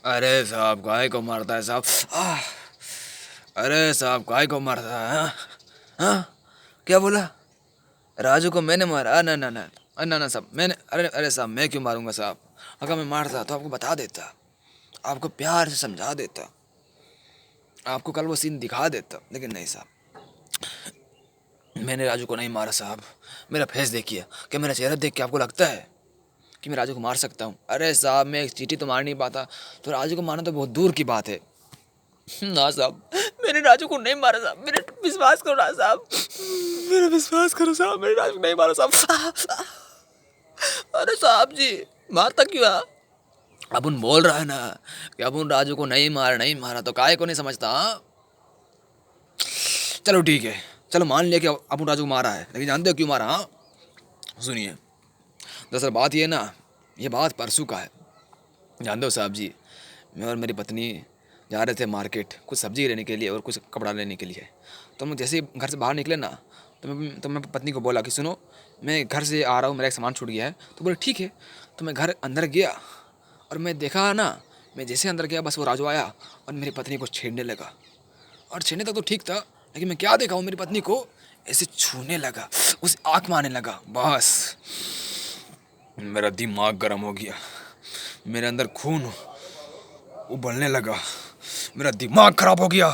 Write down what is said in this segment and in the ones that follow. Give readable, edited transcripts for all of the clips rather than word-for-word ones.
अरे साहब गाय को मारता है साहब। अरे साहब गाय को मारता है। हाँ हाँ, क्या बोला? राजू को मैंने मारा? ना ना ना ना ना साहब, मैंने, अरे अरे साहब मैं क्यों मारूंगा साहब? अगर मैं मारता तो आपको बता देता, आपको प्यार से समझा देता, आपको कल वो सीन दिखा देता, लेकिन नहीं साहब, मैंने राजू को नहीं मारा साहब। मेरा फेस देखिए, क्या मेरा चेहरा देख के आपको लगता है कि मैं राजू को मार सकता हूँ? अरे साहब मैं एक चींटी तो मार नहीं पाता, तो राजू को मारना तो बहुत दूर की बात है। ना साहब, मैंने राजू को नहीं मारा साहब, मेरे विश्वास करो ना साहब, मेरा विश्वास करो साहब, मैंने राजू को नहीं मारा साहब। अरे साहब जी, मारता क्यों है? अपन बोल रहा है ना कि अपन राजू को नहीं मारा तो काहे को नहीं समझता? हाँ? चलो ठीक है, चलो मान लिया कि अपन राजू को मारा है, लेकिन जानते हो क्यों मारा? हाँ सुनिए, दरअसल बात ये ना, ये बात परसों का है। जानते हो साहब जी, मैं और मेरी पत्नी जा रहे थे मार्केट कुछ सब्जी लेने के लिए और कुछ कपड़ा लेने के लिए। तो हम जैसे ही घर से बाहर निकले ना, तो मैं पत्नी को बोला कि सुनो, मैं घर से आ रहा हूँ, मेरा एक सामान छूट गया है। तो बोले ठीक है। तो मैं घर अंदर गया और मैं देखा ना, मैं जैसे अंदर गया बस वो राजू आया और मेरी पत्नी को छेड़ने लगा। और छेड़ने तक तो ठीक था, लेकिन मैं क्या देखा हूँ, मेरी पत्नी को ऐसे छूने लगा, उसे आँख मारने लगा। बस मेरा दिमाग गर्म हो गया, मेरे अंदर खून उबलने लगा, मेरा दिमाग खराब हो गया।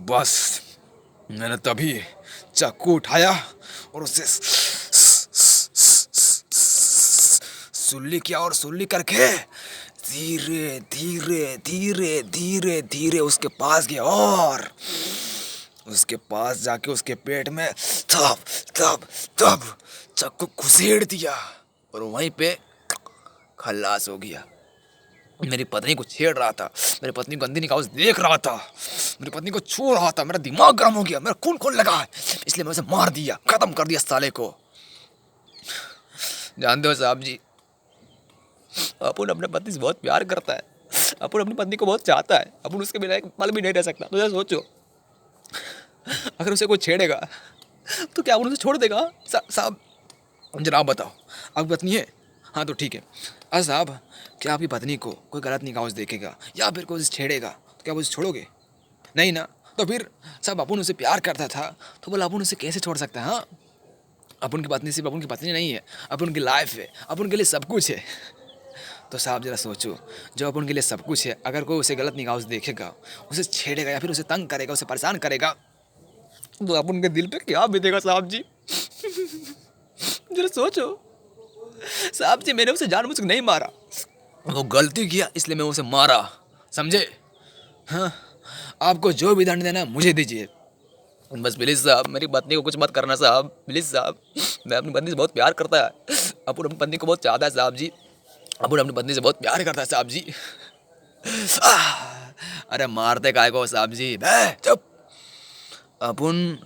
बस मैंने तभी चाकू उठाया और उसे सुल्ली किया और सुल्ली करके धीरे धीरे धीरे धीरे धीरे उसके पास गया और उसके पास जाके उसके पेट में तब तब तब चाकू घुसेड़ दिया और वहीं पे खल्लास हो गया। मेरी पत्नी को छेड़ रहा था, मेरी पत्नी को गंदी निगाहों से देख रहा था, मेरी पत्नी को छू रहा था। मेरा दिमाग गर्म हो गया, मेरा खून खोल लगा, इसलिए मैं उसे मार दिया, खत्म कर दिया साले को। जानते हो साहब जी, अपन अपने पत्नी से बहुत प्यार करता है, अपन अपनी पत्नी को बहुत चाहता है, अपन उसके बिना एक पल भी नहीं रह सकता। तो सोचो, अगर उसे कोई छेड़ेगा तो क्या अपन उसे छोड़ देगा? साहब जरा आप बताओ, आपकी पत्नी है? हाँ तो ठीक है। अरे साहब, क्या आपकी पत्नी को कोई गलत निगाहों से देखेगा या फिर कोई उसे छेड़ेगा तो क्या आप उसे छोड़ोगे? नहीं ना। तो फिर साहब अपन उसे प्यार करता था, तो बोला अपन उसे कैसे छोड़ सकता है? हाँ, अपन की पत्नी सिर्फ अपन की पत्नी नहीं है, अपन की लाइफ है, अपन के लिए सब कुछ है। तो साहब जरा सोचो, जो अपन के लिए सब कुछ है, अगर कोई उसे गलत निगाहों से देखेगा, उसे छेड़ेगा या फिर उसे तंग करेगा, उसे परेशान करेगा, तो अपन के दिल पे क्या बीतेगा साहब जी? जरा सोचो साहब जी, मैंने उसे जानबूझ के नहीं मारा, वो गलती किया इसलिए मैं उसे मारा, समझे? हाँ, आपको जो भी दंड देना है मुझे दीजिए, बस प्लीज साहब मेरी पत्नी को कुछ मत करना साहब, प्लीज साहब। मैं अपनी पत्नी से बहुत प्यार करता है, अपन अपनी पत्नी को बहुत चाहता है साहब जी, अपन अपनी पत्नी से बहुत प्यार करता है साहब जी। अरे मारते काय को साहब जी? चुप। अपन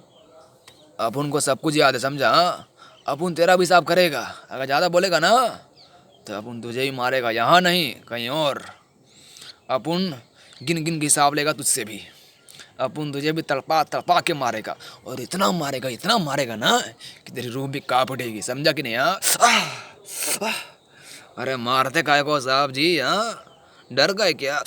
अपन को सब कुछ याद है, समझा? हाँ, अपन तेरा भी हिसाब करेगा, अगर ज़्यादा बोलेगा ना तो अपन तुझे ही मारेगा, यहाँ नहीं कहीं और। अपन गिन गिन के हिसाब लेगा तुझसे भी, अपन तुझे भी तड़पा तड़पा के मारेगा, और इतना मारेगा ना कि तेरी रूह भी कांप उठेगी, समझा कि नहीं? हाँ, अरे मारते काय को साहब जी? हाँ, डर गए क्या?